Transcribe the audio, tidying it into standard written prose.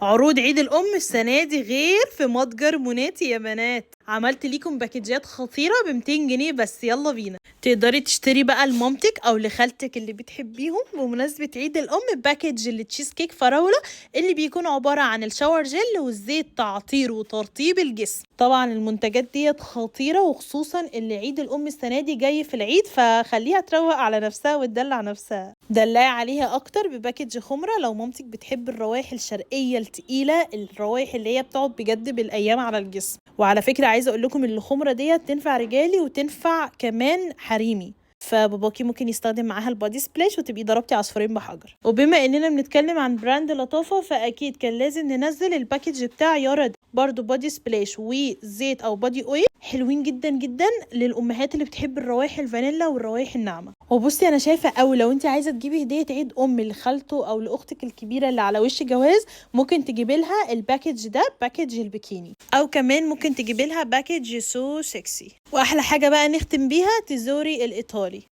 عروض عيد الأم السنة دي غير في متجر موناتي يا بنات. عملت ليكم باكجات خطيرة ب200 جنيه بس. يلا بينا، تقدري تشتري بقى لمامتك أو لخالتك اللي بتحبيهم بمناسبة عيد الأم باكج التشيز كيك فراولة اللي بيكون عبارة عن الشاور جل والزيت تعطير وترطيب الجسم. طبعا المنتجات ديت خطيرة، وخصوصا اللي عيد الأم السنة دي جاي في العيد، فخليها تروق على نفسها وتدلع نفسها. دلعي عليها أكتر بباكج خمرة لو مامتك بتحب الروائح الشرقية التقيلة، الروائح اللي هي بتقعد بجد بالأيام على الجسم. وعلى فكرة عايزة أقول لكم الخمرة ديت تنفع رجالي وتنفع كمان حريمي، فباباكي ممكن يستخدم معاها البادي سبلاش وتبقي ضربتي عصفورين بحجر. وبما اننا بنتكلم عن براند لطافة، فاكيد كان لازم ننزل الباكج بتاع يارا ده برضو، بادي سبلاش وزيت او بادي اويل حلوين جدا جدا للامهات اللي بتحب الروائح الفانيلا والروائح الناعمه. وبصي انا شايفه قوي لو انت عايزه تجيبي هديه عيد ام لخالته او لاختك الكبيره اللي على وش جواز، ممكن تجيبي لها الباكج ده، باكج البikini، او كمان ممكن تجيبي لها باكج سو سكسي. واحلى حاجه بقى نختم بيها، تزوري الايطالي.